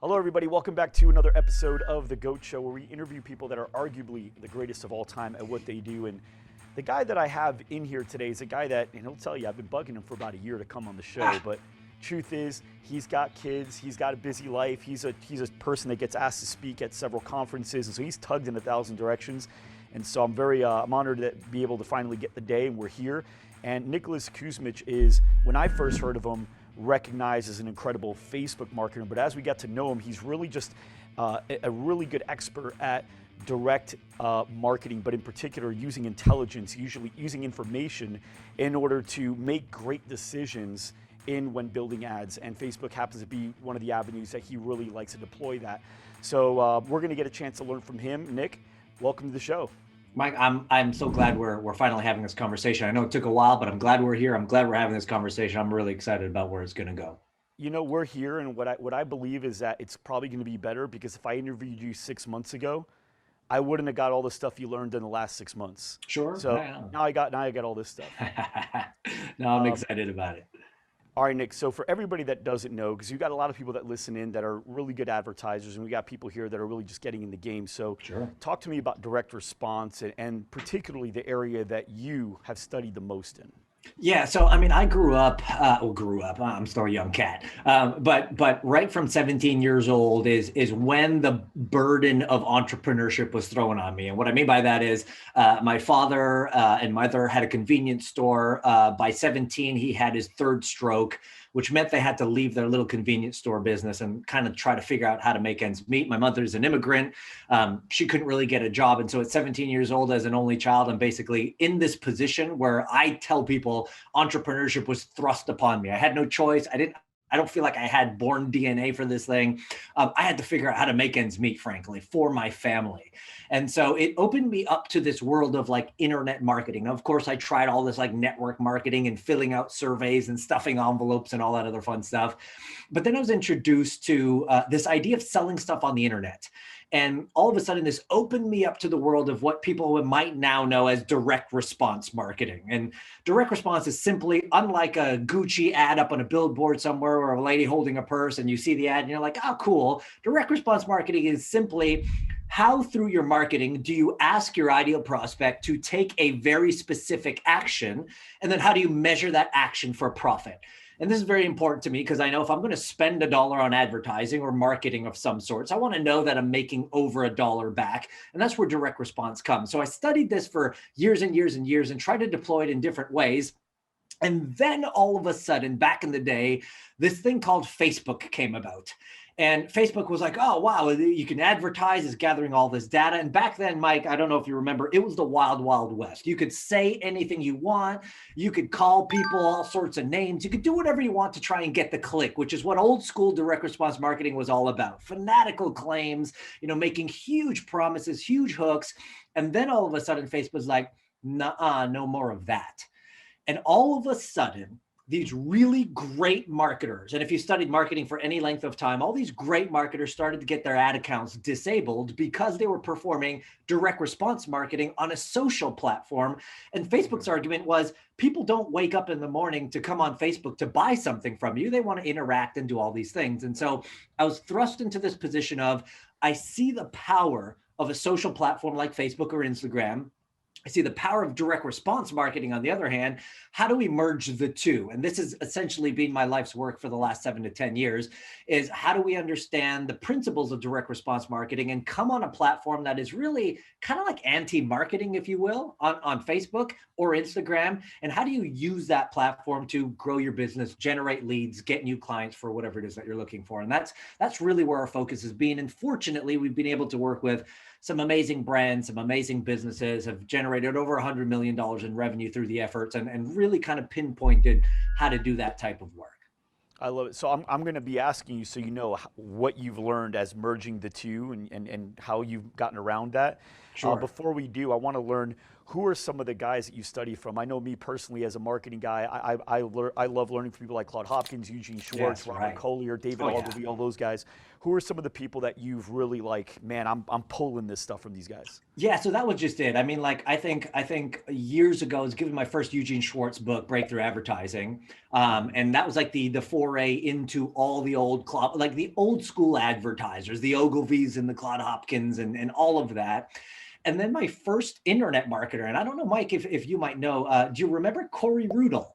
Hello, everybody. Welcome back to another episode of The GOAT Show, where we interview people that are arguably the greatest of all time at what they do. And the guy that I have in here today is a guy that, and he'll tell you, I've been bugging him for about a year to come on the show. But truth is, he's got kids, he's got a busy life, he's a person that gets asked to speak at several conferences, and so he's tugged in 1,000 directions. And so I'm honored to be able to finally get the day, and we're here. And Nicholas Kusmich is, when I first heard of him, recognized as an incredible Facebook marketer, but as we got to know him, he's really just a really good expert at direct marketing, but in particular using intelligence, usually using information in order to make great decisions when building ads. And Facebook happens to be one of the avenues that he really likes to deploy that. So we're going to get a chance to learn from him. Nick, welcome to the show. Mike, I'm so glad we're finally having this conversation. I know it took a while, but I'm glad we're here. I'm glad we're having this conversation. I'm really excited about where it's going to go. You know, we're here, and what I believe is that it's probably going to be better, because if I interviewed you 6 months ago, I wouldn't have got all the stuff you learned in the last 6 months. Sure. So now I got all this stuff. No, I'm excited about it. All right, Nick, so for everybody that doesn't know, because you've got a lot of people that listen in that are really good advertisers, and we got people here that are really just getting in the game. So talk to me about direct response and particularly the area that you have studied the most in. Yeah, so I mean, I grew up. I'm still a young cat, but right from 17 years old is when the burden of entrepreneurship was thrown on me. And what I mean by that is, my father and mother had a convenience store. By 17, he had his third stroke, which meant they had to leave their little convenience store business and kind of try to figure out how to make ends meet. My mother's an immigrant. She couldn't really get a job. And so at 17 years old, as an only child, I'm basically in this position where I tell people entrepreneurship was thrust upon me. I had no choice. I don't feel like I had born DNA for this thing. I had to figure out how to make ends meet, frankly, for my family. And so it opened me up to this world of like internet marketing. Of course, I tried all this like network marketing and filling out surveys and stuffing envelopes and all that other fun stuff. But then I was introduced to this idea of selling stuff on the internet. And all of a sudden, this opened me up to the world of what people might now know as direct response marketing. And direct response is simply, unlike a Gucci ad up on a billboard somewhere or a lady holding a purse and you see the ad and you're like, oh, cool. Direct response marketing is simply how, through your marketing, do you ask your ideal prospect to take a very specific action? And then how do you measure that action for profit? And this is very important to me, because I know if I'm going to spend $1 on advertising or marketing of some sorts, I want to know that I'm making over $1 back. And that's where direct response comes. So I studied this for years and years and years and tried to deploy it in different ways. And then all of a sudden, back in the day, this thing called Facebook came about. And Facebook was like, oh, wow, you can advertise, it's gathering all this data. And back then, Mike, I don't know if you remember, it was the wild, wild west. You could say anything you want. You could call people all sorts of names. You could do whatever you want to try and get the click, which is what old school direct response marketing was all about. Fanatical claims, making huge promises, huge hooks. And then all of a sudden, Facebook's like, nah, no more of that. And all of a sudden, these really great marketers, and if you studied marketing for any length of time, all these great marketers started to get their ad accounts disabled because they were performing direct response marketing on a social platform. And Facebook's argument was, people don't wake up in the morning to come on Facebook to buy something from you. They want to interact and do all these things. And so I was thrust into this position of, I see the power of a social platform like Facebook or Instagram. I see the power of direct response marketing. On the other hand, how do we merge the two? And this has essentially been my life's work for the last 7 to 10 years, is how do we understand the principles of direct response marketing and come on a platform that is really kind of like anti-marketing, if you will, on Facebook or Instagram? And how do you use that platform to grow your business, generate leads, get new clients for whatever it is that you're looking for? And that's really where our focus has been. And fortunately, we've been able to work with some amazing brands, some amazing businesses, have generated over $100 million in revenue through the efforts, and really kind of pinpointed how to do that type of work. I love it. So I'm going to be asking you, so you know what you've learned as merging the two and how you've gotten around that. Sure. Before we do, I want to learn, who are some of the guys that you study from? I know me personally as a marketing guy, I love learning from people like Claude Hopkins, Eugene Schwartz, Yes, Robert right. Collier, David Oh, yeah. Ogilvy, all those guys. Who are some of the people that you've really like, man, I'm pulling this stuff from these guys? Yeah, so that was just it. I mean, like I think years ago I was given my first Eugene Schwartz book, Breakthrough Advertising, and that was like the foray into all the old club, like the old school advertisers, the Ogilvies and the Claude Hopkins and all of that. And then my first internet marketer, and I don't know, Mike, if you might know, do you remember Corey Rudel?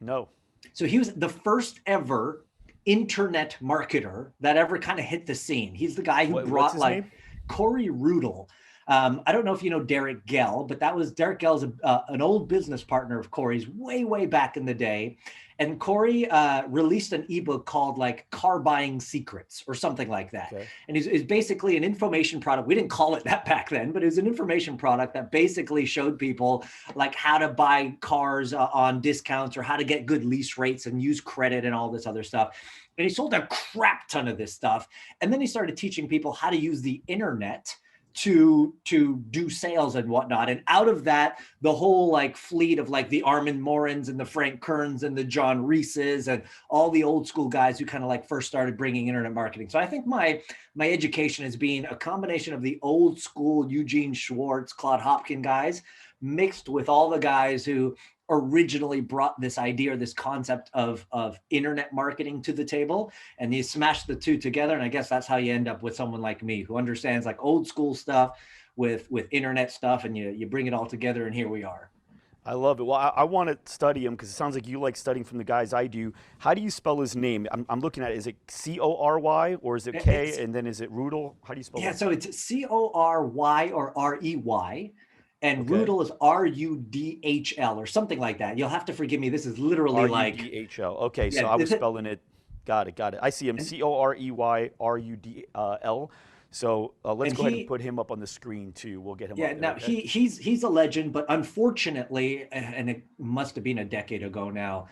No. So he was the first ever internet marketer that ever kind of hit the scene. He's the guy who What's brought his like name? Corey Rudel. I don't know if you know Derek Gell, but that was Derek Gell's an old business partner of Corey's way back in the day. And Corey released an ebook called like Car Buying Secrets or something like that. Okay. And it's basically an information product. We didn't call it that back then, but it was an information product that basically showed people like how to buy cars on discounts or how to get good lease rates and use credit and all this other stuff. And he sold a crap ton of this stuff. And then he started teaching people how to use the internet to do sales and whatnot. And out of that, the whole like fleet of like the Armin Morins and the Frank Kerns and the John Reeses and all the old school guys who kind of like first started bringing internet marketing. So I think my education has been a combination of the old school Eugene Schwartz, Claude Hopkins guys mixed with all the guys who originally brought this idea or this concept of internet marketing to the table, and you smash the two together. And I guess that's how you end up with someone like me who understands like old school stuff with internet stuff, and you bring it all together, and here we are. I love it. Well, I want to study him because it sounds like you like studying from the guys I do. How do you spell his name? I'm looking at it. Is it Cory or is it K and then is it Rudel? How do you spell Yeah, it? so it's Cory or Rey. And Okay. Rudel is Rudhl or something like that. You'll have to forgive me. This is literally like, Rudhl. Okay, so yeah, I was spelling it. Got it. Got it. I see him. Corey Rudl. So let's and go ahead and he, put him up on the screen too. We'll get him yeah, up there. now Okay. he's a legend, but unfortunately, and it must have been a decade ago now,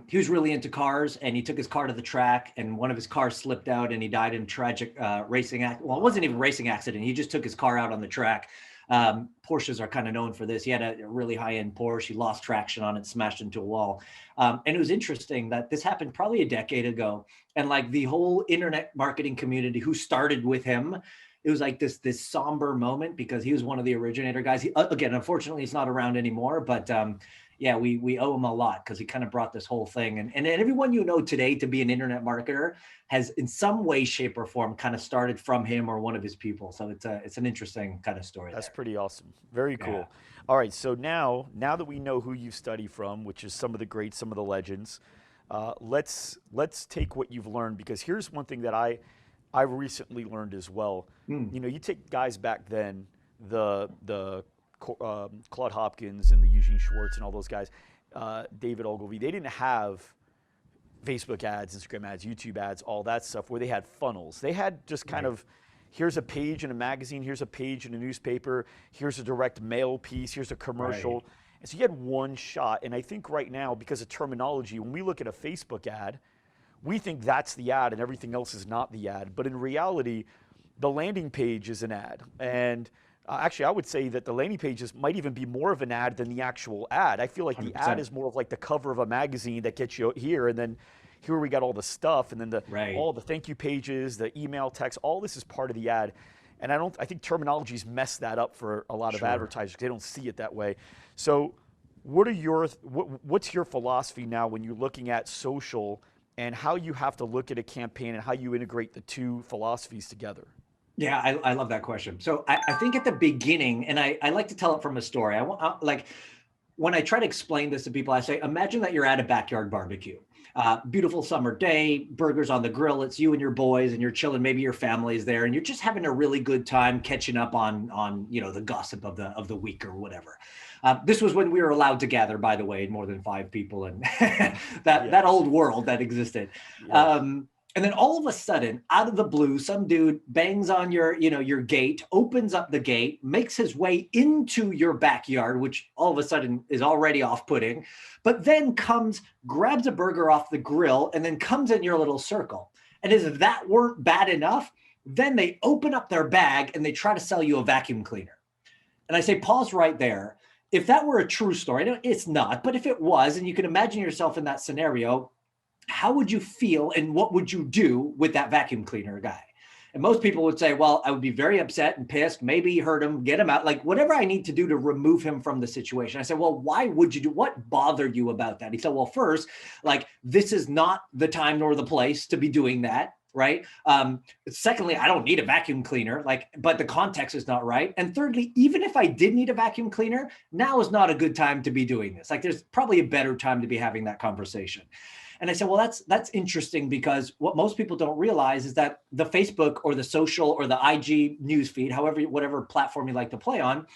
he was really into cars, and he took his car to the track, and one of his cars slipped out, and he died in a tragic racing accident. Well, it wasn't even a racing accident. He just took his car out on the track. Porsches are kind of known for this. He had a really high-end Porsche. He lost traction on it, smashed into a wall. And it was interesting that this happened probably a decade ago. And like the whole internet marketing community who started with him, it was like this somber moment because he was one of the originator guys. He, again, unfortunately, he's not around anymore, but yeah, we owe him a lot because he kind of brought this whole thing. And everyone you know today to be an internet marketer has in some way, shape, or form kind of started from him or one of his people. So it's an interesting kind of story. That's there. pretty awesome. Very cool. Yeah. All right, so now that we know who you study from, which is some of the greats, some of the legends, let's take what you've learned, because here's one thing that I recently learned as well. You know, you take guys back then, the Claude Hopkins and the Eugene Schwartz and all those guys, David Ogilvy, they didn't have Facebook ads, Instagram ads, YouTube ads, all that stuff where they had funnels. They had just kind of, here's a page in a magazine, here's a page in a newspaper, here's a direct mail piece, here's a commercial. Right. And so you had one shot. And I think right now, because of terminology, when we look at a Facebook ad, we think that's the ad and everything else is not the ad. But in reality, the landing page is an ad. And actually, I would say that the landing pages might even be more of an ad than the actual ad. I feel like 100%. the ad is more of like the cover of a magazine that gets you here, and then here we got all the stuff, and then all the thank you pages, the email text, all this is part of the ad. And I think terminology's messed that up for a lot of advertisers. They don't see it that way. So what's your philosophy now when you're looking at social and how you have to look at a campaign and how you integrate the two philosophies together? Yeah, I love that question. So I think at the beginning, and I like to tell it from a story. Like when I try to explain this to people, I say, imagine that you're at a backyard barbecue. Beautiful summer day, burgers on the grill. It's you and your boys, and you're chilling. Maybe your family's there, and you're just having a really good time catching up on the gossip of the week or whatever. This was when we were allowed to gather, by the way, more than 5 people, and that old world that existed. Yeah. And then all of a sudden, out of the blue, some dude bangs on your gate, opens up the gate, makes his way into your backyard, which all of a sudden is already off-putting, but then grabs a burger off the grill, and then comes in your little circle. And as if that weren't bad enough, then they open up their bag and they try to sell you a vacuum cleaner. And I say, pause right there. if that were a true story, it's not, but if it was, and you can imagine yourself in that scenario, how would you feel and what would you do with that vacuum cleaner guy? And most people would say, well, I would be very upset and pissed, maybe hurt him, get him out, like whatever I need to do to remove him from the situation. I said, well, why would you do, what bothered you about that? He said, well, first, like, this is not the time nor the place to be doing that. Right. Secondly, I don't need a vacuum cleaner, like, but the context is not right. And thirdly, even if I did need a vacuum cleaner, now is not a good time to be doing this. Like, there's probably a better time to be having that conversation. And I said, well, that's interesting, because what most people don't realize is that the Facebook or the social or the IG newsfeed, however, whatever platform you like to play on,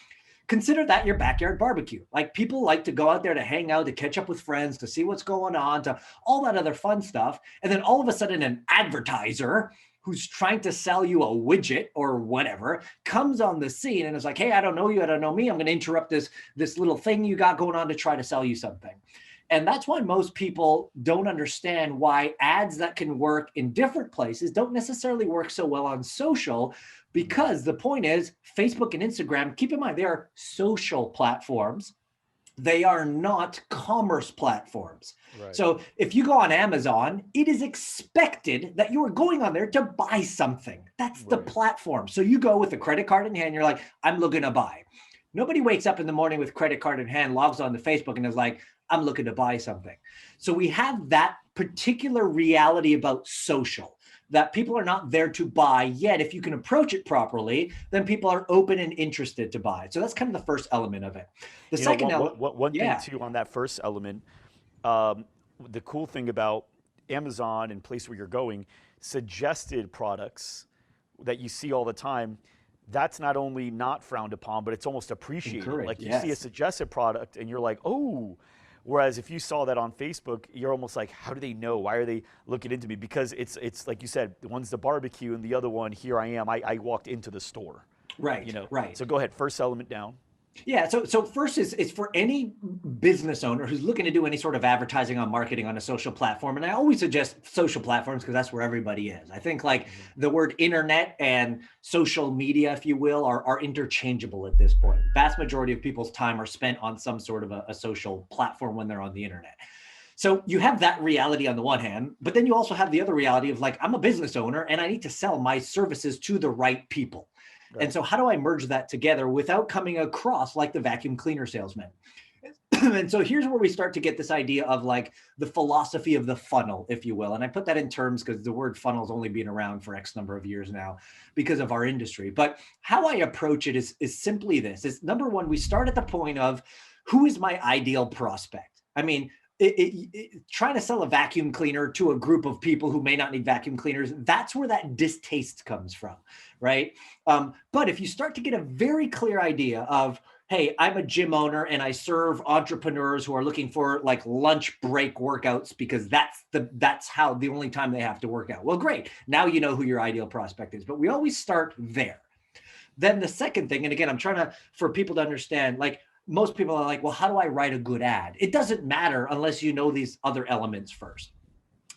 consider that your backyard barbecue. Like, people like to go out there to hang out, to catch up with friends, to see what's going on, to all that other fun stuff. And then all of a sudden, an advertiser who's trying to sell you a widget or whatever comes on the scene and is like, hey, I don't know you, I don't know me. I'm going to interrupt this little thing you got going on to try to sell you something. And that's why most people don't understand why ads that can work in different places don't necessarily work so well on social, because the point is Facebook and Instagram, keep in mind, they are social platforms. They are not commerce platforms. Right. So if you go on Amazon, it is expected that you are going on there to buy something. That's right. The platform. So you go with a credit card in hand, you're like, I'm looking to buy. Nobody wakes up in the morning with credit card in hand, logs on to Facebook and is like, I'm looking to buy something. So we have that particular reality about social, that people are not there to buy yet. If you can approach it properly, then people are open and interested to buy. So that's kind of the first element of it. The second element. One thing too on that first element, the cool thing about Amazon and place where you're going, suggested products that you see all the time, that's not only not frowned upon, but it's almost appreciated. Correct. Like, you see a suggested product and you're like, oh. Whereas if you saw that on Facebook, you're almost like, how do they know? Why are they looking into me? Because it's like you said, one's the barbecue and the other one, here I am. I walked into the store. Right. Right. So go ahead. First element down. Yeah. So first is for any business owner who's looking to do any sort of advertising on marketing on a social platform. And I always suggest social platforms because that's where everybody is. I think like the word internet and social media, if you will, are interchangeable at this point. Vast majority of people's time are spent on some sort of a social platform when they're on the internet. So you have that reality on the one hand, but then you also have the other reality of like, I'm a business owner and I need to sell my services to the right people. Right. And so how do I merge that together without coming across like the vacuum cleaner salesman? And so here's where we start to get this idea of like the philosophy of the funnel, if you will. And I put that in terms because the word funnel has only been around for X number of years now because of our industry. But how I approach it is simply this. Is number one, we start at the point of who is my ideal prospect? I mean, trying to sell a vacuum cleaner to a group of people who may not need vacuum cleaners, that's where that distaste comes from, right? But if you start to get a very clear idea of, hey, I'm a gym owner and I serve entrepreneurs who are looking for like lunch break workouts because that's how the only time they have to work out. Well, great. Now you know who your ideal prospect is, but we always start there. Then the second thing, and again, I'm trying for people to understand, like, most people are like, well, how do I write a good ad? It doesn't matter unless you know these other elements first.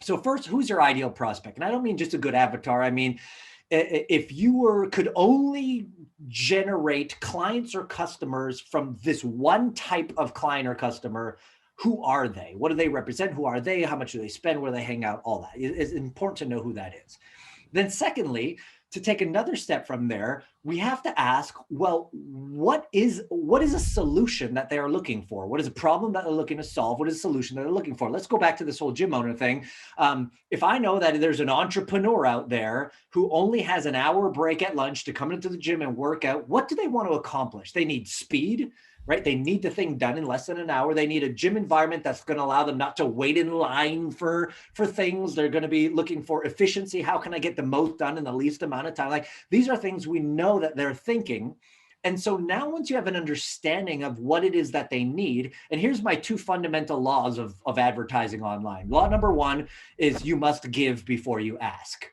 So first, who's your ideal prospect? And I don't mean just a good avatar. I mean, if you could only generate clients or customers from this one type of client or customer, who are they? What do they represent? Who are they? How much do they spend? Where do they hang out? All that. It's important to know who that is. Then secondly, to take another step from there, we have to ask, well, what is a solution that they are looking for? What is a problem that they're looking to solve? What is a solution that they're looking for? Let's go back to this whole gym owner thing. If I know that there's an entrepreneur out there who only has an hour break at lunch to come into the gym and work out, what do they want to accomplish? They need speed, right? They need the thing done in less than an hour. They need a gym environment that's going to allow them not to wait in line for things. They're going to be looking for efficiency. How can I get the most done in the least amount of time? Like, these are things we know that they're thinking. And so now once you have an understanding of what it is that they need, and here's my two fundamental laws of advertising online. Law number one is you must give before you ask.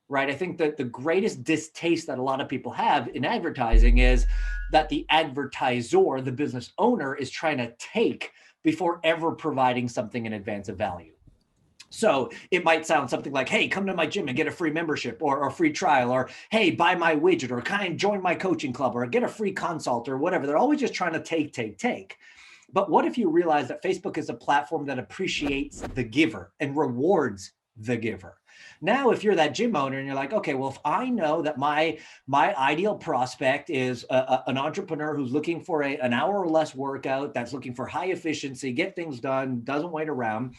Right? I think that the greatest distaste that a lot of people have in advertising is that the advertiser, the business owner, is trying to take before ever providing something in advance of value. So it might sound something like, hey, come to my gym and get a free membership or a free trial, or hey, buy my widget, or join my coaching club, or get a free consult, or whatever. They're always just trying to take. But what if you realize that Facebook is a platform that appreciates the giver and rewards the giver? Now, if you're that gym owner and you're like, okay, well, if I know that my ideal prospect is an entrepreneur who's looking for an hour or less workout, that's looking for high efficiency, get things done, doesn't wait around,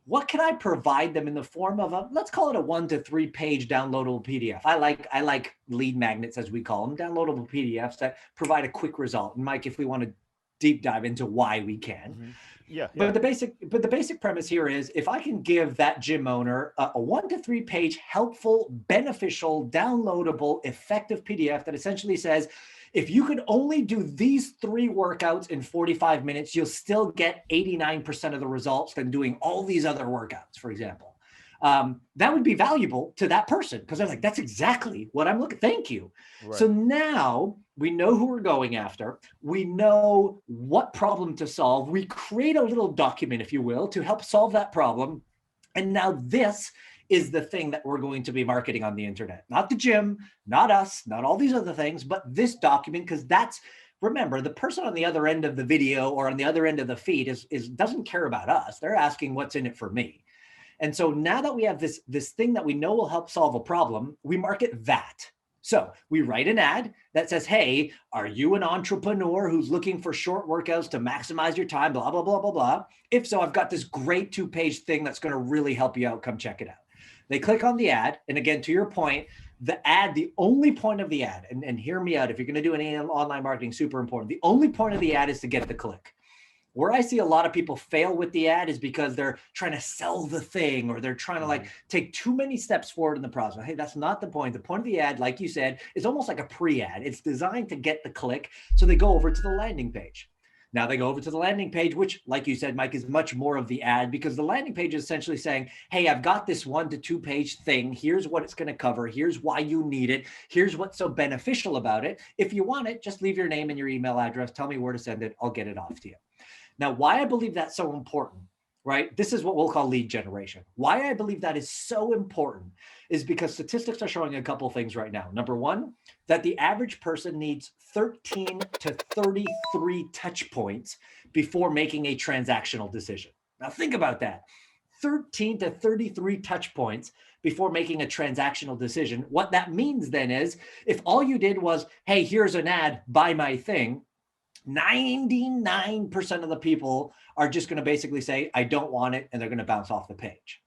what can I provide them in the form of let's call it a 1 to 3 page downloadable PDF. I like lead magnets, as we call them, downloadable PDFs that provide a quick result. And Mike, if we want to deep dive into why we can. Mm-hmm. Yeah. But the basic premise here is, if I can give that gym owner a 1 to 3 page helpful, beneficial, downloadable, effective PDF that essentially says, if you could only do these 3 workouts in 45 minutes, you'll still get 89% of the results than doing all these other workouts, for example. That would be valuable to that person, because they're like, that's exactly what I'm looking. Thank you. Right. So now we know who we're going after. We know what problem to solve. We create a little document, if you will, to help solve that problem. And now this is the thing that we're going to be marketing on the internet. Not the gym, not us, not all these other things, but this document, because that's, remember, the person on the other end of the video or on the other end of the feed is doesn't care about us. They're asking what's in it for me. And so now that we have this thing that we know will help solve a problem, we market that. So we write an ad that says, hey, are you an entrepreneur who's looking for short workouts to maximize your time, blah, blah, blah, blah, blah. If so, I've got this great 2-page thing that's going to really help you out. Come check it out. They click on the ad. And again, to your point, the only point of the ad, and hear me out, if you're going to do any online marketing, super important. The only point of the ad is to get the click. Where I see a lot of people fail with the ad is because they're trying to sell the thing, or they're trying to take too many steps forward in the process. Hey, that's not the point. The point of the ad, like you said, is almost like a pre-ad. It's designed to get the click. So they go over to the landing page. Now they go over to the landing page, which, like you said, Mike, is much more of the ad, because the landing page is essentially saying, hey, I've got this 1 to 2 page thing. Here's what it's going to cover. Here's why you need it. Here's what's so beneficial about it. If you want it, just leave your name and your email address. Tell me where to send it. I'll get it off to you. Now, why I believe that's so important, right? This is what we'll call lead generation. Why I believe that is so important is because statistics are showing a couple of things right now. Number one, that the average person needs 13 to 33 touch points before making a transactional decision. Now think about that. 13 to 33 touch points before making a transactional decision. What that means then is, if all you did was, hey, here's an ad, buy my thing, 99% of the people are just going to basically say, I don't want it, and they're going to bounce off the page.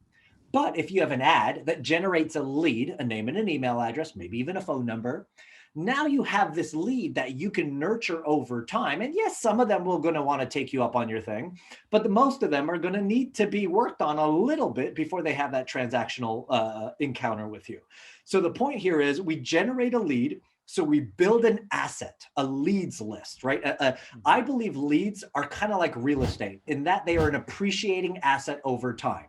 But if you have an ad that generates a lead, a name and an email address, maybe even a phone number, now you have this lead that you can nurture over time. And yes, some of them will going to want to take you up on your thing, but the most of them are going to need to be worked on a little bit before they have that transactional encounter with you. So the point here is, we generate a lead. So we build an asset, a leads list, right? I believe leads are kind of like real estate, in that they are an appreciating asset over time.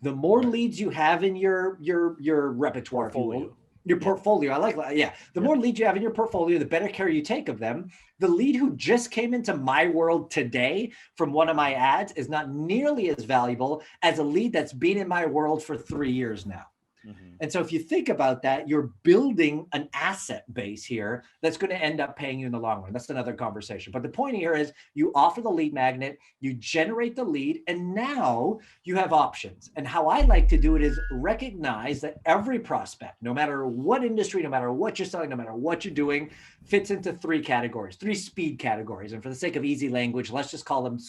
The more leads you have in your repertoire, portfolio. Your portfolio. I like that. Yeah. The more leads you have in your portfolio, the better care you take of them. The lead who just came into my world today from one of my ads is not nearly as valuable as a lead that's been in my world for 3 years now. Mm-hmm. And so if you think about that, you're building an asset base here that's going to end up paying you in the long run. That's another conversation. But the point here is, you offer the lead magnet, you generate the lead, and now you have options. And how I like to do it is recognize that every prospect, no matter what industry, no matter what you're selling, no matter what you're doing, fits into 3 categories, 3 speed categories. And for the sake of easy language, let's just call them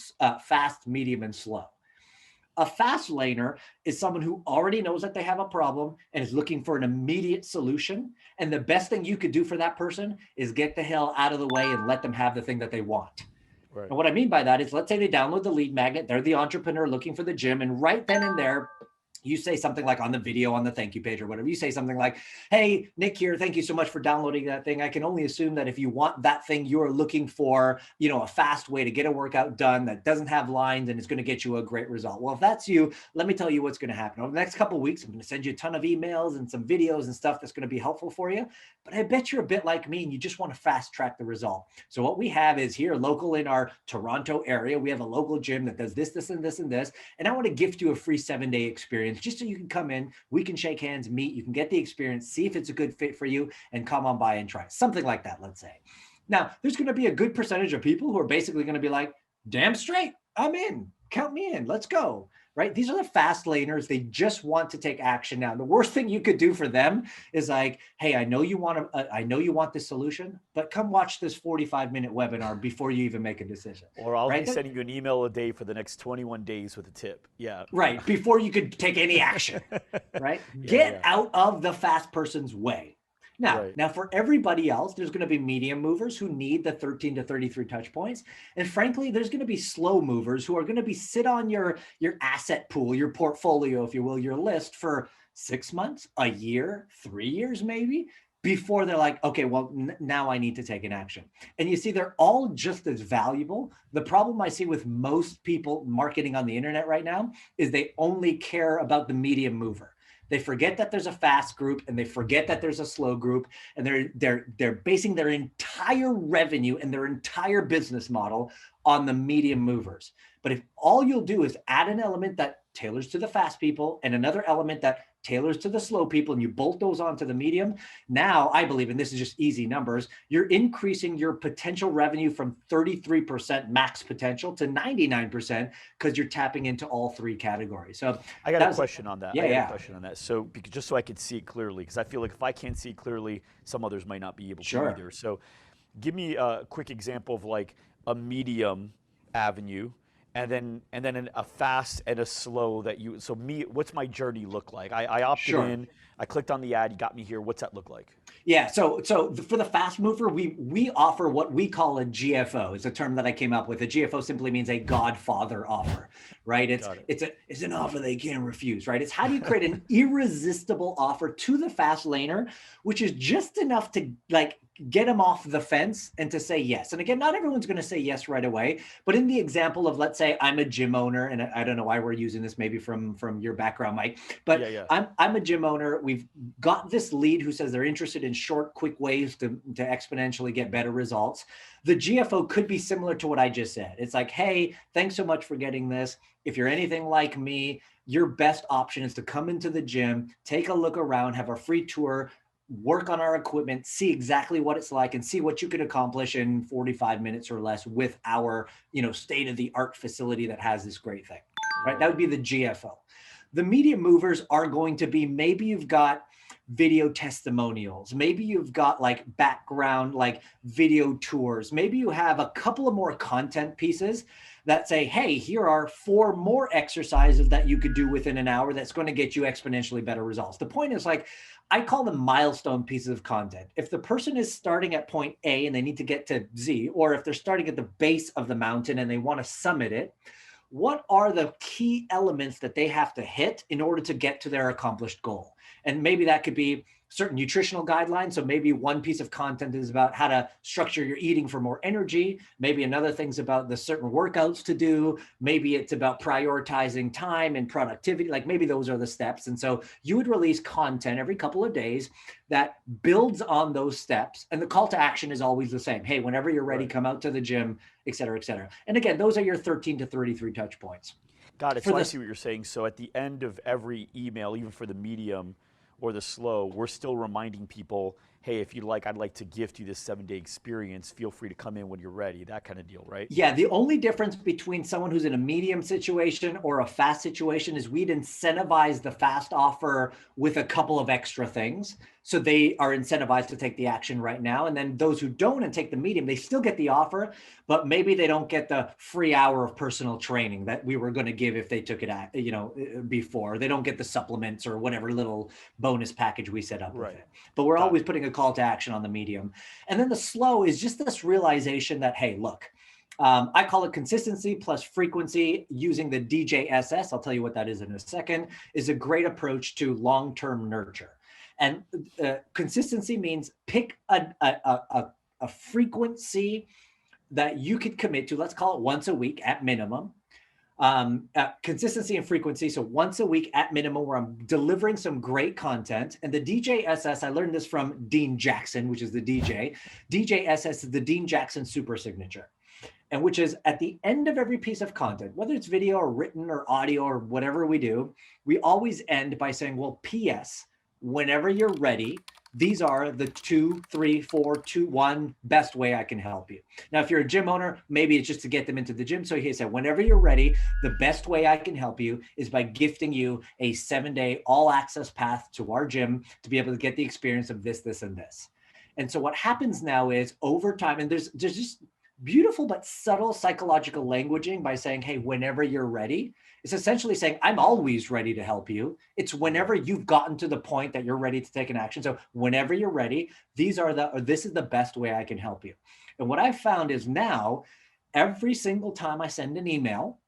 fast, medium, and slow. A fast laner is someone who already knows that they have a problem and is looking for an immediate solution. And the best thing you could do for that person is get the hell out of the way and let them have the thing that they want. Right. And what I mean by that is, let's say they download the lead magnet, they're the entrepreneur looking for the gym, and right then and there, you say something like on the video, on the thank you page or whatever, you say something like, hey, Nick here, thank you so much for downloading that thing. I can only assume that if you want that thing, you're looking for, a fast way to get a workout done that doesn't have lines and it's going to get you a great result. Well, if that's you, let me tell you what's going to happen. Over the next couple of weeks, I'm going to send you a ton of emails and some videos and stuff that's going to be helpful for you. But I bet you're a bit like me and you just want to fast track the result. So what we have is, here local in our Toronto area, we have a local gym that does this, this, and this, and this. And I want to gift you a free 7-day experience experience, just so you can come in, we can shake hands, meet, you can get the experience, see if it's a good fit for you, and come on by and try something like that, let's say. Now, there's going to be a good percentage of people who are basically going to be like, damn straight, I'm in, count me in, let's go. Right? These are the fast laners. They just want to take action now. The worst thing you could do for them is like, hey, I know you want this solution, but come watch this 45-minute webinar before you even make a decision. Or I'll right? be sending you an email a day for the next 21 days with a tip. Yeah. Right. Before you could take any action. Right? Get out of the fast person's way. Now, for everybody else, there's going to be medium movers who need the 13 to 33 touch points. And frankly, there's going to be slow movers who are going to be sit on your asset pool, your portfolio, if you will, your list for 6 months, a year, 3 years, maybe, before they're like, okay, well, now I need to take an action. And you see, they're all just as valuable. The problem I see with most people marketing on the internet right now is they only care about the medium mover. They forget that there's a fast group and they forget that there's a slow group, and they're basing their entire revenue and their entire business model on the medium movers. But if all you'll do is add an element that tailors to the fast people and another element that tailors to the slow people, and you bolt those onto the medium, now I believe, and this is just easy numbers, you're increasing your potential revenue from 33% max potential to 99% because you're tapping into all three categories. So I got a question on that. Yeah, I got a question on that. So just so I could see it clearly, because I feel like if I can't see it clearly, some others might not be able to either. So give me a quick example of like a medium avenue, and then a fast and a slow that you, so what's my journey look like? I opted in, I clicked on the ad, you got me here. What's that look like? Yeah, so for the fast mover, we offer what we call a GFO. It's a term that I came up with. A GFO simply means a Godfather offer, right? It's an offer they can't refuse, right? It's how do you create an irresistible offer to the fast laner, which is just enough to like get them off the fence and to say yes. And again, not everyone's going to say yes right away, but in the example of, let's say I'm a gym owner, and I don't know why we're using this, maybe from your background, Mike, but I'm a gym owner. We've got this lead who says they're interested in short, quick ways to exponentially get better results. The GFO could be similar to what I just said. It's like, hey, thanks so much for getting this. If you're anything like me, your best option is to come into the gym, take a look around, have a free tour, work on our equipment, see exactly what it's like, and see what you can accomplish in 45 minutes or less with our, state-of-the-art facility that has this great thing, right? That would be the GFO. The medium movers are going to be, maybe you've got video testimonials, maybe you've got like background, like video tours, maybe you have a couple of more content pieces that say, hey, here are 4 more exercises that you could do within an hour that's going to get you exponentially better results. The point is, like, I call them milestone pieces of content. If the person is starting at point A and they need to get to Z, or if they're starting at the base of the mountain and they want to summit it, what are the key elements that they have to hit in order to get to their accomplished goal? And maybe that could be certain nutritional guidelines. So maybe one piece of content is about how to structure your eating for more energy. Maybe another thing's about the certain workouts to do. Maybe it's about prioritizing time and productivity. Like maybe those are the steps. And so you would release content every couple of days that builds on those steps. And the call to action is always the same. Hey, whenever you're ready, come out to the gym, et cetera, et cetera. And again, those are your 13 to 33 touch points. Got it. So I see what you're saying. So at the end of every email, even for the medium or the slow, we're still reminding people, hey, if you'd like, I'd like to gift you this 7-day experience. Feel free to come in when you're ready, that kind of deal, right? Yeah, the only difference between someone who's in a medium situation or a fast situation is we'd incentivize the fast offer with a couple of extra things. So they are incentivized to take the action right now. And then those who don't and take the medium, they still get the offer, but maybe they don't get the free hour of personal training that we were going to give if they took it before. They don't get the supplements or whatever little bonus package we set up with it. But we're always putting a call to action on the medium. And then the slow is just this realization that, hey, look, I call it consistency plus frequency using the DJSS. I'll tell you what that is in a second, is a great approach to long-term nurture. And consistency means pick a frequency that you could commit to. Let's call it once a week at minimum. Consistency and frequency. So once a week at minimum, where I'm delivering some great content. And the DJSS, I learned this from Dean Jackson, which is the DJ. DJSS is the Dean Jackson super signature. and which is at the end of every piece of content, whether it's video or written or audio or whatever we do, we always end by saying, well, P.S., whenever you're ready, these are the 2, 3, 4, 2, 1 best way I can help you. Now, if you're a gym owner, maybe it's just to get them into the gym. So he said, whenever you're ready, the best way I can help you is by gifting you a 7-day all access path to our gym to be able to get the experience of this, this, and this. And so what happens now is over time, and there's just beautiful but subtle psychological languaging by saying, hey, whenever you're ready, it's essentially saying, I'm always ready to help you. It's whenever you've gotten to the point that you're ready to take an action. So whenever you're ready, this is the best way I can help you. And what I've found is now, every single time I send an email,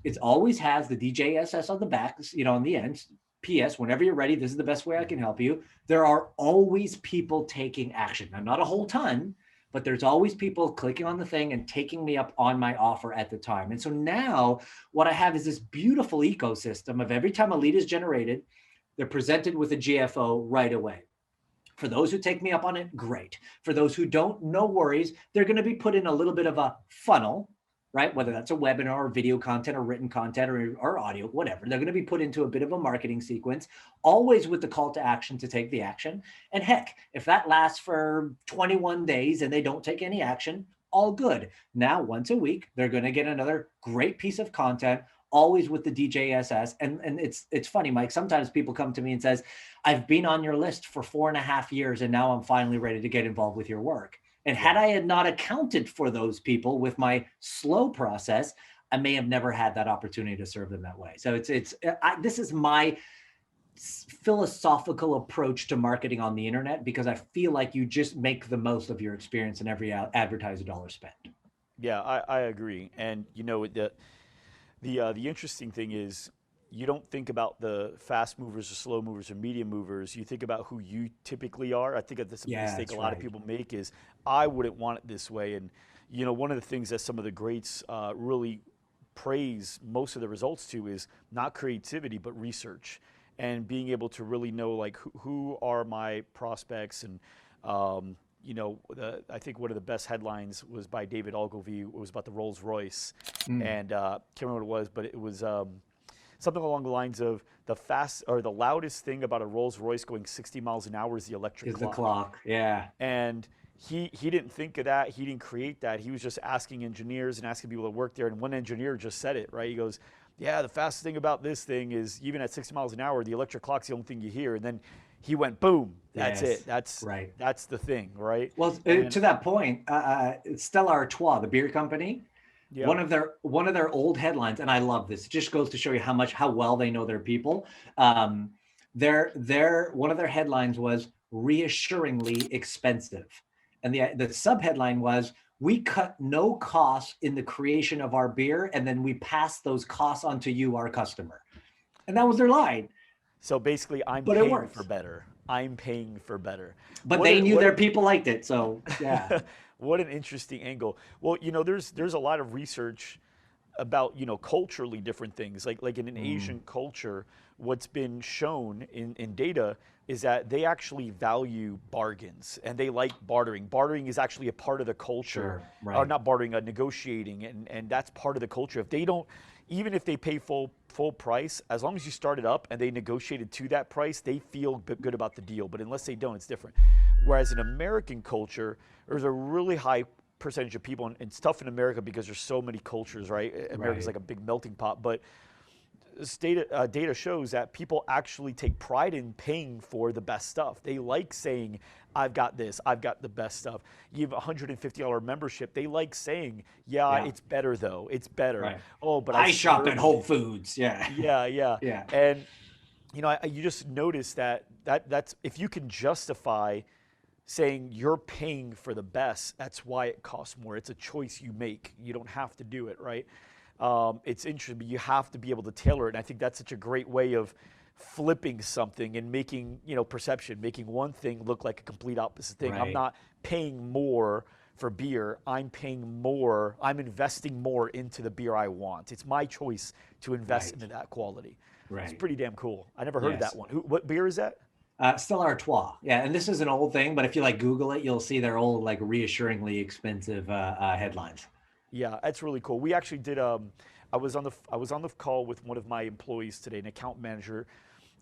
it always has the DJSS on the back, on the end. P.S. Whenever you're ready, this is the best way I can help you. There are always people taking action. Now, not a whole ton, but there's always people clicking on the thing and taking me up on my offer at the time. And so now what I have is this beautiful ecosystem of every time a lead is generated, they're presented with a GFO right away. For those who take me up on it, great. For those who don't, no worries. They're going to be put in a little bit of a funnel, right? Whether that's a webinar or video content or written content or audio, whatever. They're going to be put into a bit of a marketing sequence, always with the call to action to take the action. And heck, if that lasts for 21 days and they don't take any action, all good. Now, once a week, they're going to get another great piece of content, always with the DJSS. And it's funny, Mike, sometimes people come to me and says, I've been on your list for 4.5 years and now I'm finally ready to get involved with your work. And had I had not accounted for those people with my slow process, I may have never had that opportunity to serve them that way. So this is my philosophical approach to marketing on the internet, because I feel like you just make the most of your experience in every advertiser dollar spent. Yeah, I agree. And the interesting thing is, you don't think about the fast movers or slow movers or medium movers. You think about who you typically are. I think that's a mistake a lot of people make is, I wouldn't want it this way. And, one of the things that some of the greats really praise most of the results to is not creativity, but research, and being able to really know, like, who are my prospects. And, I think one of the best headlines was by David Ogilvy. It was about the Rolls Royce. And can't remember what it was, but it was something along the lines of the loudest thing about a Rolls Royce going 60 miles an hour is the electric clock. The clock, yeah. And he didn't think of that. He didn't create that. He was just asking engineers and asking people that work there. And one engineer just said it, right? He goes, yeah, the fastest thing about this thing is even at 60 miles an hour, the electric clock's the only thing you hear. And then he went, boom, that's it. That's right. That's the thing, right? Well, to that point, Stella Artois, the beer company, yeah. One of their old headlines, and I love this. It just goes to show you how well they know their people. One of their headlines was reassuringly expensive, and the sub headline was, we cut no costs in the creation of our beer, and then we pass those costs on to you, our customer. And that was their line. So basically, I'm paying for better. I'm paying for better. But they knew their people liked it, so yeah. What an interesting angle. Well, there's a lot of research about, culturally different things. Like in an Asian culture, what's been shown in data is that they actually value bargains and they like bartering. Bartering is actually a part of the culture. Sure, right. Or not bartering, negotiating, and that's part of the culture. If they don't, even if they pay full price, as long as you start it up and they negotiated to that price, they feel good about the deal. But unless they don't, it's different. Whereas in American culture, there's a really high percentage of people, and it's tough in America because there's so many cultures, right? America's like a big melting pot. But data shows that people actually take pride in paying for the best stuff. They like saying, I've got this, I've got the best stuff. You have a $150 membership. They like saying, yeah, it's better though. It's better. Right. Oh, but I shop at Whole Foods. Yeah. Yeah. And you just notice that's if you can justify saying you're paying for the best, that's why it costs more. It's a choice you make. You don't have to do it, right? It's interesting, but you have to be able to tailor it. And I think that's such a great way of flipping something and making, perception, making one thing look like a complete opposite thing. Right. I'm not paying more for beer. I'm paying more. I'm investing more into the beer I want. It's my choice to invest into that quality. Right. It's pretty damn cool. I never heard of that one. What beer is that? Stella Artois. Yeah, and this is an old thing, but if you Google it, you'll see their old reassuringly expensive headlines. Yeah, that's really cool. We actually did. I was on the call with one of my employees today, an account manager,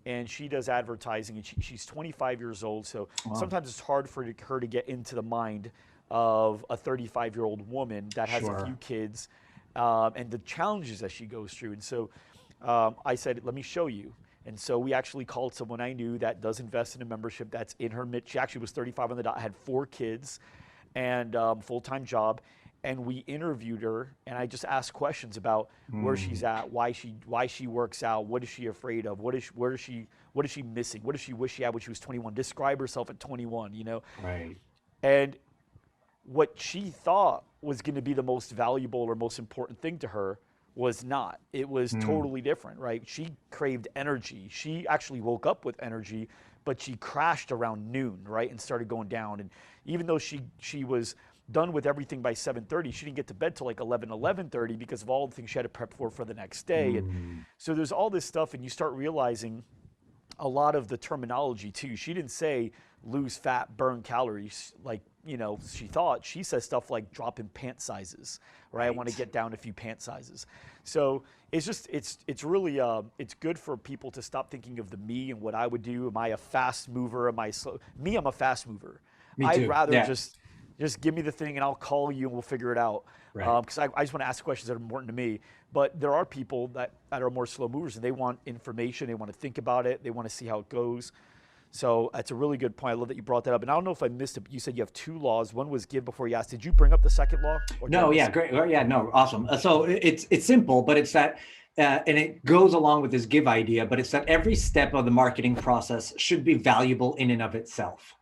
and she does advertising, and she's 25 years old. So Wow. sometimes it's hard for her to get into the mind of a 35-year-old woman that has a few Sure. kids, and the challenges that she goes through. And so I said, let me show you. And so we actually called someone I knew that does invest in a membership that's in her mid. She actually was 35 on the dot, had 4 kids, and full-time job. And we interviewed her, and I just asked questions about where she's Mm, at, why she works out, what is she afraid of, what is she missing, what does she wish she had when she was 21. Describe herself at 21, you know. right. And what she thought was going to be the most valuable or most important thing to her was not. It was Mm, totally different, right? She craved energy. She actually woke up with energy, but she crashed around noon, right, and started going down. And even though she was done with everything by 7:30, she didn't get to bed till like 11:30 because of all the things she had to prep for the next day. And mm, so there's all this stuff, and you start realizing a lot of the terminology too. She didn't say lose fat, burn calories like, she thought. She says stuff like drop in pant sizes, right? I want to right. get down a few pant sizes. So it's really it's good for people to stop thinking of the me and what I would do. Am I a fast mover? Am I slow? Me, I'm a fast mover. Me I'd too. rather Yeah. just give me the thing and I'll call you and we'll figure it out. Right. Because I just want to ask questions that are important to me. But there are people that are more slow movers and they want information. They want to think about it. They want to see how it goes. So that's a really good point. I love that you brought that up. And I don't know if I missed it, but you said you have 2 laws. One was give before you ask. Did you bring up the second law? Or did I No, miss yeah, it? great. Yeah, no, awesome. So it's simple, but it's that, and it goes along with this give idea, but it's that every step of the marketing process should be valuable in and of itself.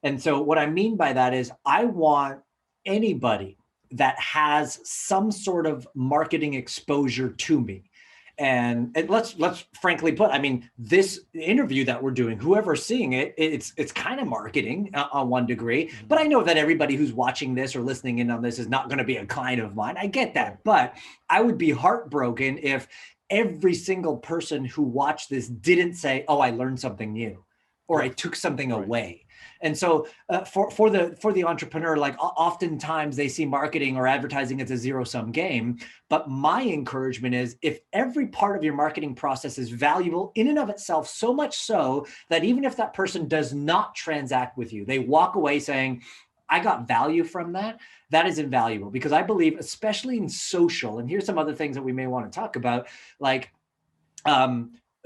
And so what I mean by that is I want anybody that has some sort of marketing exposure to me. And let's frankly put, I mean, this interview that we're doing, whoever's seeing it, it's kind of marketing on one degree. Mm-hmm. But I know that everybody who's watching this or listening in on this is not going to be a client of mine. I get Right. that, but I would be heartbroken if every single person who watched this didn't say, "Oh, I learned something new," or "I Right. took something Right. away." And so for the entrepreneur, like oftentimes they see marketing or advertising as a zero sum game. But my encouragement is if every part of your marketing process is valuable in and of itself, so much so that even if that person does not transact with you, they walk away saying, I got value from that. That is invaluable because I believe, especially in social, and here's some other things that we may want to talk about, like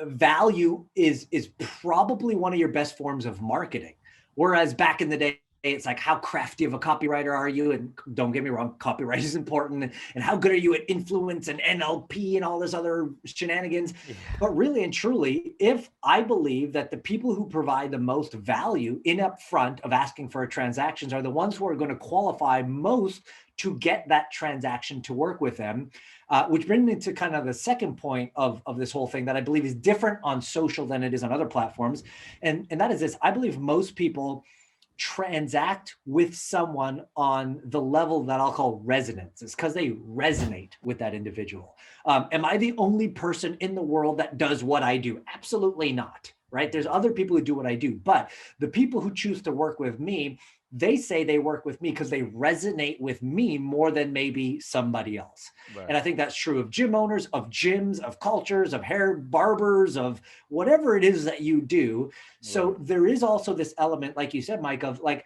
value is probably one of your best forms of marketing. Whereas back in the day, it's like, how crafty of a copywriter are you? And don't get me wrong, copyright is important. And how good are you at influence and NLP and all this other shenanigans? Yeah. But really and truly, if I believe that the people who provide the most value in upfront of asking for transactions are the ones who are going to qualify most to get that transaction to work with them, which brings me to kind of the second point of this whole thing that I believe is different on social than it is on other platforms. And that is this: I believe most people transact with someone on the level that I'll call resonance. It's because they resonate with that individual. Am I the only person in the world that does what I do? Absolutely not. Right? There's other people who do what I do, but the people who choose to work with me, they say they work with me because they resonate with me more than maybe somebody else. Right. And I think that's true of gym owners, of gyms, of cultures, of hair barbers, of whatever it is that you do. So Right. there is also this element, like you said, Mike, of like,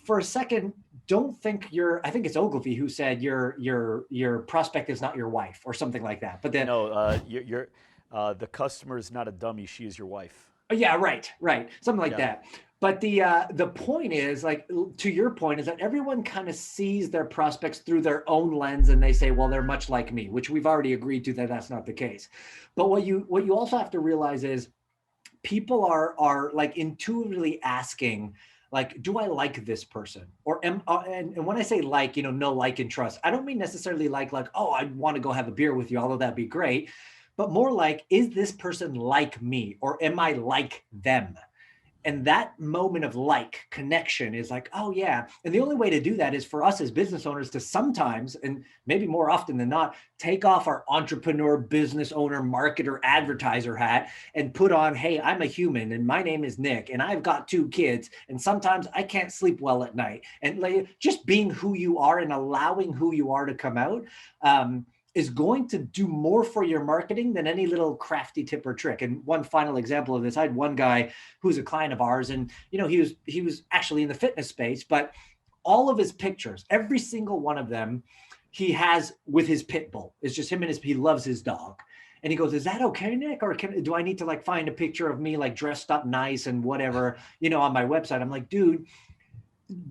for a second, don't think I think it's Ogilvy who said your prospect is not your wife or something like that. But then, No, the customer is not a dummy. She is your wife. yeah, right. Something like Yeah. that. But the point is, like, to your point, is that everyone kind of sees their prospects through their own lens and they say, well, they're much like me, which we've already agreed to that that's not the case. But what you also have to realize is people are like intuitively asking, like, do I like this person? Or and when I say like, no like and trust, I don't mean necessarily like, oh, I want to go have a beer with you, although that'd be great, but more like, is this person like me or am I like them? And that moment of like connection is like, oh yeah. And the only way to do that is for us as business owners to sometimes, and maybe more often than not, take off our entrepreneur, business owner, marketer, advertiser hat and put on, hey, I'm a human and my name is Nick and I've got 2 kids and sometimes I can't sleep well at night. And like, just being who you are and allowing who you are to come out, is going to do more for your marketing than any little crafty tip or trick. And one final example of this, I had one guy who's a client of ours, and he was actually in the fitness space, but all of his pictures, every single one of them, he has with his pit bull. It's just him and he loves his dog. And he goes, is that okay, Nick? Or do I need to like find a picture of me like dressed up nice and whatever, on my website? I'm like, dude,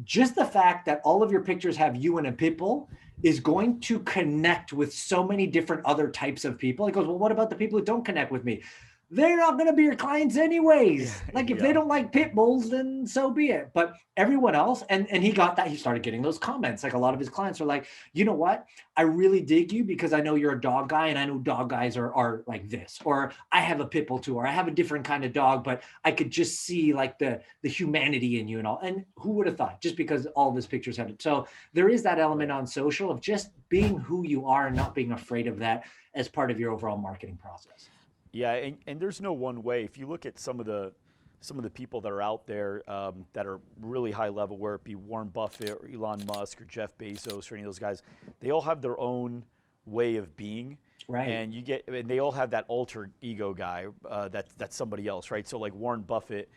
just the fact that all of your pictures have you and a pit bull is going to connect with so many different other types of people. He goes, well, what about the people who don't connect with me? They're not going to be your clients anyways. Like if they don't like pit bulls, then so be it. But everyone else, and he got that, he started getting those comments. Like a lot of his clients are like, you know what? I really dig you because I know you're a dog guy and I know dog guys are like this, or I have a pit bull too, or I have a different kind of dog, but I could just see like the humanity in you and all. And who would have thought, just because all of his pictures had it. So there is that element on social of just being who you are and not being afraid of that as part of your overall marketing process. Yeah, and there's no one way. If you look at some of the people that are out there that are really high level, where it be Warren Buffett or Elon Musk or Jeff Bezos or any of those guys, they all have their own way of being. Right. And they all have that alter ego guy that's somebody else, right? So like Warren Buffett,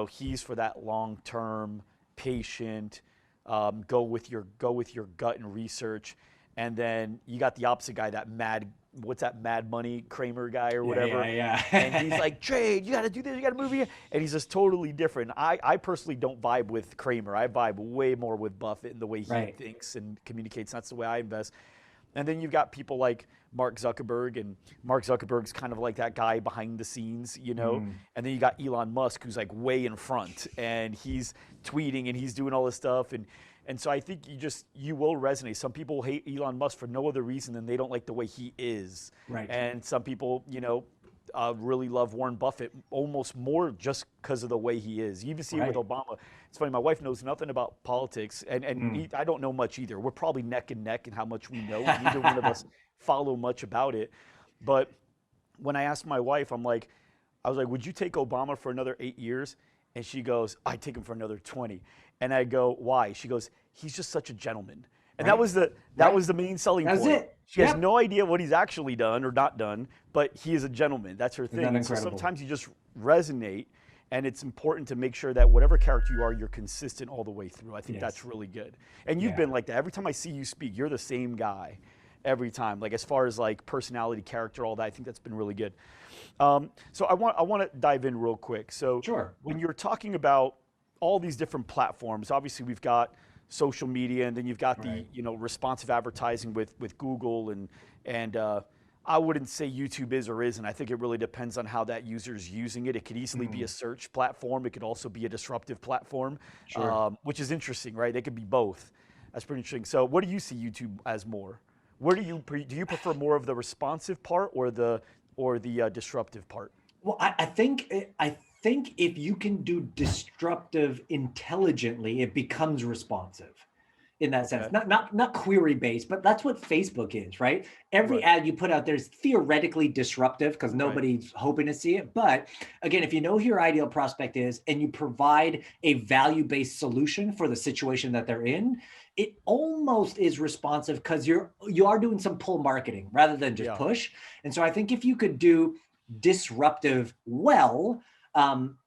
he's for that long term, patient, go with your gut and research. And then you got the opposite guy, that what's that Mad Money Kramer guy or whatever. Yeah. And he's like, trade, you got to do this, you got to move here. And he's just totally different. I personally don't vibe with Kramer. I vibe way more with Buffett and the way he thinks and communicates. That's the way I invest. And then you've got people like Mark Zuckerberg, and Mark Zuckerberg's kind of like that guy behind the scenes, And then you got Elon Musk, who's like way in front, and he's tweeting and he's doing all this stuff. And so I think you will resonate. Some people hate Elon Musk for no other reason than they don't like the way he is. Right. And some people, really love Warren Buffett almost more just because of the way he is. You even see it with Obama. It's funny, my wife knows nothing about politics, and I don't know much either. We're probably neck and neck in how much we know. Neither one of us follow much about it. But when I asked my wife, I was like, would you take Obama for another 8 years? And she goes, I'd take him for another 20. And I go, why? She goes, he's just such a gentleman. And that was the main selling point. That's it. She has no idea what he's actually done or not done, but he is a gentleman. That's her thing. And so sometimes you just resonate, and it's important to make sure that whatever character you are, you're consistent all the way through. I think that's really good. And you've been like that. Every time I see you speak, you're the same guy every time. Like as far as like personality, character, all that, I think that's been really good. So I want to dive in real quick. So when you're talking about all these different platforms, obviously we've got social media, and then you've got the responsive advertising with Google, and I wouldn't say YouTube is or isn't. I think it really depends on how that user's using it. It could easily be a search platform. It could also be a disruptive platform, which is interesting, right? They could be both. That's pretty interesting. So what do you see YouTube as more? Where do you prefer more of the responsive part or the disruptive part? Well, I think if you can do disruptive intelligently, it becomes responsive in that sense. Not query based, but that's what Facebook is, right? Every ad you put out there is theoretically disruptive because nobody's hoping to see it. But again, if you know who your ideal prospect is and you provide a value-based solution for the situation that they're in, it almost is responsive because you are doing some pull marketing rather than just push. And so I think if you could do disruptive well,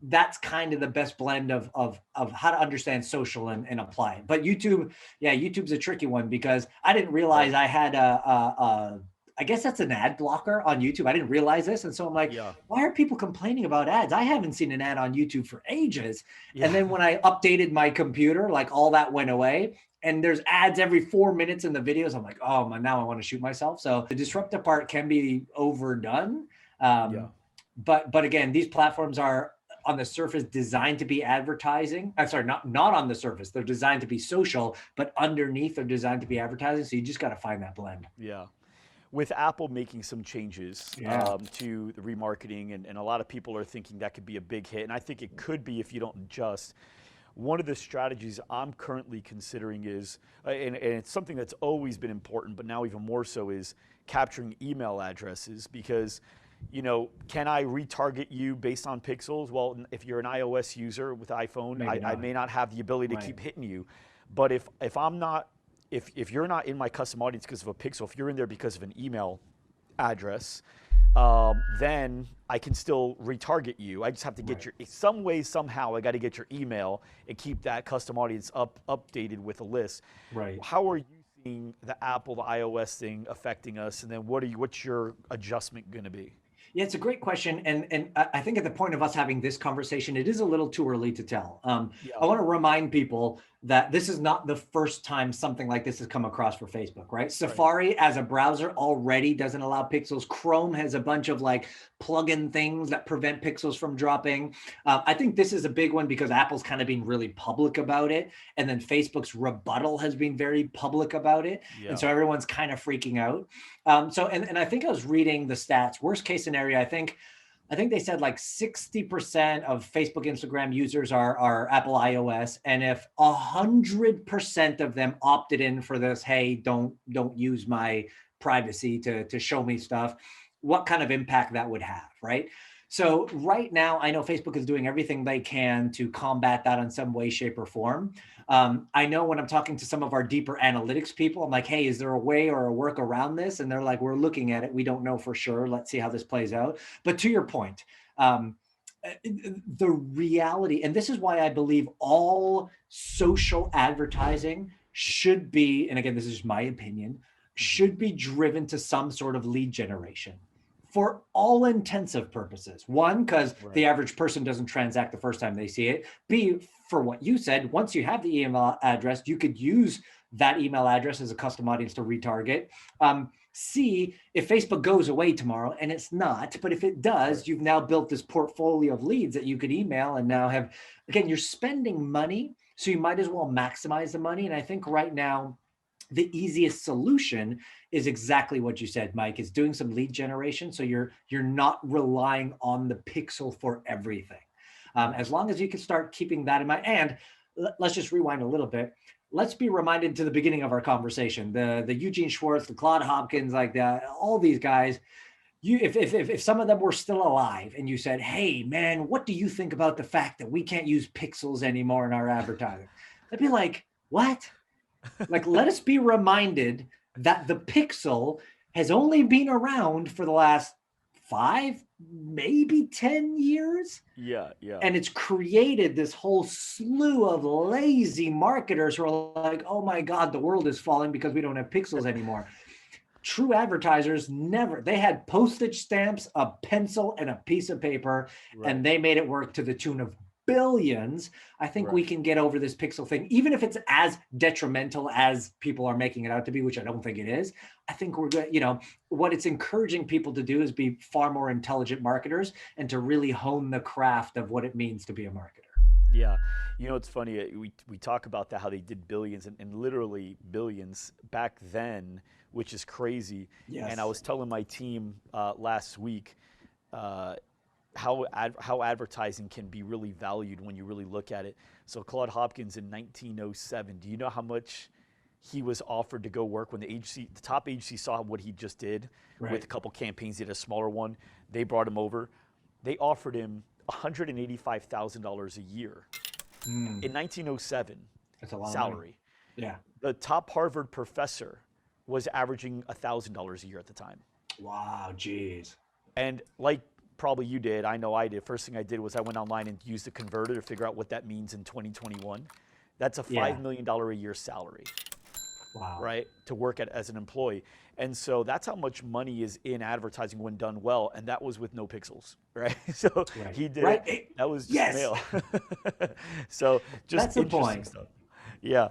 that's kind of the best blend of how to understand social and apply it. But YouTube's a tricky one because I didn't realize I had I guess that's an ad blocker on YouTube. I didn't realize this. And so I'm like, why are people complaining about ads? I haven't seen an ad on YouTube for ages. And then when I updated my computer, like all that went away. And there's ads every 4 minutes in the videos. I'm like, oh, now I want to shoot myself. So the disruptive part can be overdone. But again, these platforms are on the surface designed to be advertising. I'm sorry, not on the surface. They're designed to be social, but underneath they're designed to be advertising. So you just got to find that blend. Yeah. with Apple making some changes Yeah. to the remarketing, and a lot of people are thinking that could be a big hit, and I think it could be if you don't adjust. One of the strategies I'm currently considering is, and it's something that's always been important, but now even more so, is capturing email addresses. Because, can I retarget you based on pixels? Well, if you're an iOS user with iPhone, I may not have the ability to keep hitting you. But if I'm not, if you're not in my custom audience because of a pixel, if you're in there because of an email address, then I can still retarget you. I just have to get your, some way, somehow, I got to get your email and keep that custom audience updated with a list. Right. How are you seeing the Apple, the iOS thing affecting us? And then what's your adjustment going to be? Yeah, it's a great question. And I think at the point of us having this conversation, it is a little too early to tell. I want to remind people that this is not the first time something like this has come across for Facebook, right? Safari as a browser already doesn't allow pixels. Chrome has a bunch of like plugin things that prevent pixels from dropping. I think this is a big one because Apple's kind of been really public about it. And then Facebook's rebuttal has been very public about it. Yeah. And so everyone's kind of freaking out. And I think I was reading the stats, worst case scenario, I think they said like 60% of Facebook, Instagram users are Apple iOS. And if 100% of them opted in for this, hey, don't use my privacy to show me stuff, what kind of impact that would have, right? So right now, I know Facebook is doing everything they can to combat that in some way, shape, or form. I know when I'm talking to some of our deeper analytics people, I'm like, hey, is there a way or a work around this? And they're like, we're looking at it. We don't know for sure. Let's see how this plays out. But to your point, the reality, and this is why I believe all social advertising should be, and again, this is my opinion, should be driven to some sort of lead generation. For all intensive purposes. One, because the average person doesn't transact the first time they see it. B, for what you said, once you have the email address, you could use that email address as a custom audience to retarget. C, if Facebook goes away tomorrow, and it's not, but if it does, you've now built this portfolio of leads that you could email and now have, again, you're spending money, so you might as well maximize the money. And I think right now, the easiest solution is exactly what you said, Mike, is doing some lead generation. So you're not relying on the pixel for everything. As long as you can start keeping that in mind. And let's just rewind a little bit. Let's be reminded to the beginning of our conversation, the Eugene Schwartz, the Claude Hopkins, like that, all these guys, if some of them were still alive and you said, hey man, what do you think about the fact that we can't use pixels anymore in our advertising? They'd be like, what? Like, let us be reminded that the pixel has only been around for the last 5, maybe 10 years. Yeah. And it's created this whole slew of lazy marketers who are like, oh my God, the world is falling because we don't have pixels anymore. True advertisers never, they had postage stamps, a pencil, and a piece of paper, and they made it work to the tune of billions. I think we can get over this pixel thing, even if it's as detrimental as people are making it out to be, which I don't think it is. I think we're good. What it's encouraging people to do is be far more intelligent marketers and to really hone the craft of what it means to be a marketer. Yeah. It's funny. We talk about that, how they did billions and literally billions back then, which is crazy. Yes. And I was telling my team last week, how advertising can be really valued when you really look at it. So Claude Hopkins in 1907, do you know how much he was offered to go work when the top agency saw what he just did with a couple campaigns? He had a smaller one. They brought him over. They offered him $185,000 a year in 1907. That's a lot salary. Of money. Yeah. The top Harvard professor was averaging $1,000 a year at the time. Wow, geez. And like probably you did, I know I did. First thing I did was I went online and used the converter to figure out what that means in 2021. That's a $5 million a year salary. Wow. Right? To work as an employee. And so that's how much money is in advertising when done well. And that was with no pixels, right? So he did it. That was just mail. So just that's interesting stuff. Yeah.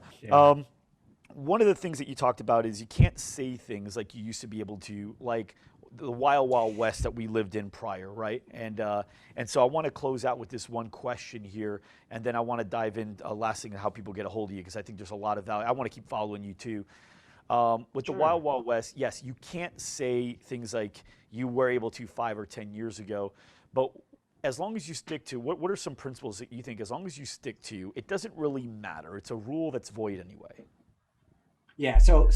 One of the things that you talked about is you can't say things like you used to be able to, like the wild, wild west that we lived in prior, right? And so I want to close out with this one question here, and then I want to dive in last thing how people get a hold of you, because I think there's a lot of value. I want to keep following you too. With the Sure. Wild Wild West, yes, you can't say things like you were able to 5 or 10 years ago, but as long as you stick to what are some principles that you think, as long as you stick to, it doesn't really matter. It's a rule that's void anyway. Yeah. So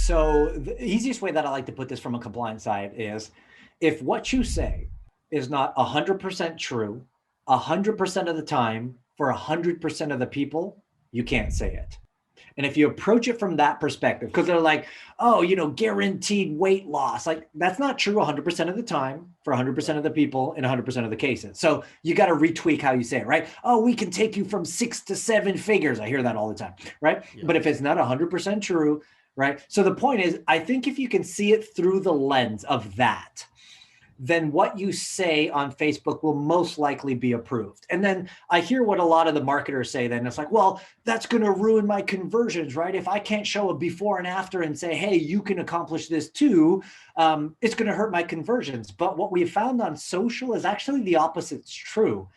the easiest way that I like to put this from a compliance side is if what you say is not 100% true, 100% of the time for 100% of the people, you can't say it. And if you approach it from that perspective, because they're like, oh, guaranteed weight loss, like that's not true 100% of the time for 100% of the people in 100% of the cases. So you got to retweak how you say it, right? Oh, we can take you from 6 to 7 figures. I hear that all the time, right? Yeah. But if it's not 100% true, right? So the point is, I think if you can see it through the lens of that, then what you say on Facebook will most likely be approved. And then I hear what a lot of the marketers say then. It's like, well, that's going to ruin my conversions, right? If I can't show a before and after and say, hey, you can accomplish this too, it's going to hurt my conversions. But what we found on social is actually the opposite's true,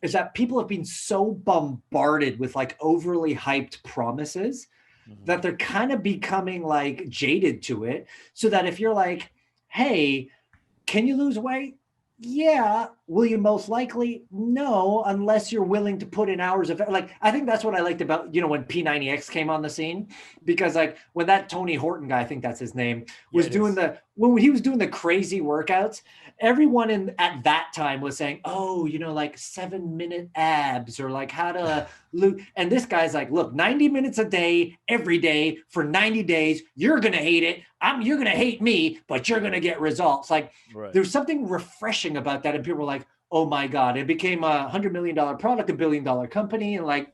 is that people have been so bombarded with like overly hyped promises that they're kind of becoming like jaded to it. So that if you're like, hey, can you lose weight? Yeah. Will you most likely? No, unless you're willing to put in hours of like, I think that's what I liked about, when P90X came on the scene, because like when that Tony Horton guy, I think that's his name, was doing when he was doing the crazy workouts, everyone at that time was saying, oh, like 7-minute abs or like how to lose. And this guy's like, look, 90 minutes a day, every day for 90 days, you're going to hate it. You're going to hate me, but you're going to get results. Like there's something refreshing about that. And people were like, oh my God, it became a $100 million product, $1 billion company. And like,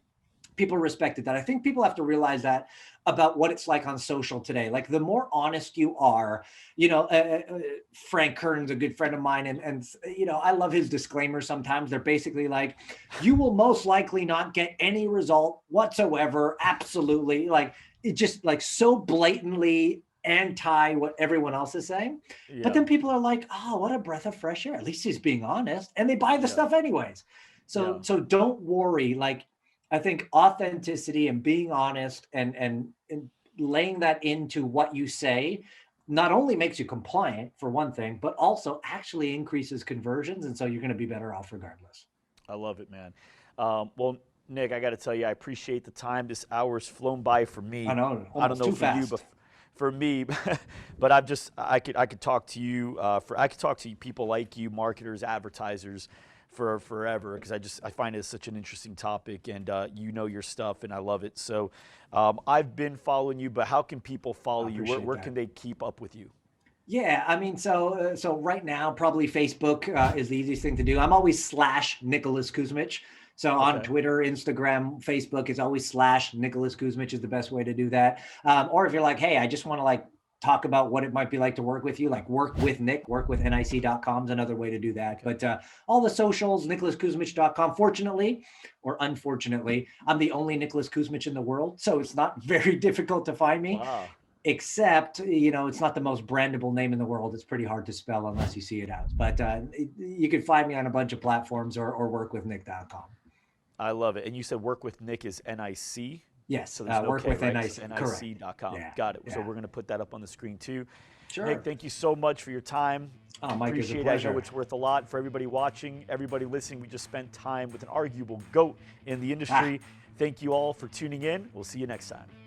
people respected that. I think people have to realize that about what it's like on social today. Like the more honest you are, Frank Kern's a good friend of mine. And I love his disclaimers. Sometimes they're basically like, you will most likely not get any result whatsoever. Absolutely. Like it just like so blatantly anti what everyone else is saying. Yeah. But then people are like, oh, what a breath of fresh air. At least he's being honest. And they buy the stuff anyways. So don't worry. Like, I think authenticity and being honest and laying that into what you say not only makes you compliant for one thing, but also actually increases conversions. And so you're going to be better off regardless. I love it, man. Well, Nick, I got to tell you, I appreciate the time. This hour's flown by for me. I know. I don't know for you, but for me, but I could talk to you I could talk to people like you, marketers, advertisers, for forever, because I find it such an interesting topic, and your stuff, and I love it. So I've been following you, but how can people follow you? Where can they keep up with you? Yeah, I mean, so right now probably Facebook is the easiest thing to do. I'm always /Nicholas Kusmich. So on Twitter, Instagram, Facebook is always /Nicholas Kusmich is the best way to do that. Or if you're like, hey, I just want to like talk about what it might be like to work with you, like work with Nick, workwithnic.com is another way to do that. But all the socials, nicholaskusmich.com, fortunately or unfortunately, I'm the only Nicholas Kusmich in the world. So it's not very difficult to find me. Wow. Except, it's not the most brandable name in the world. It's pretty hard to spell unless you see it out. But you can find me on a bunch of platforms or workwithnick.com. I love it. And you said work with Nick is NIC? Yes, so work with right? NIC. So NIC.com. Yeah. Got it. Yeah. So we're going to put that up on the screen too. Sure. Nick, thank you so much for your time. Oh, Mike, appreciate it's a pleasure. I know it's worth a lot for everybody watching, everybody listening. We just spent time with an arguable GOAT in the industry. Thank you all for tuning in. We'll see you next time.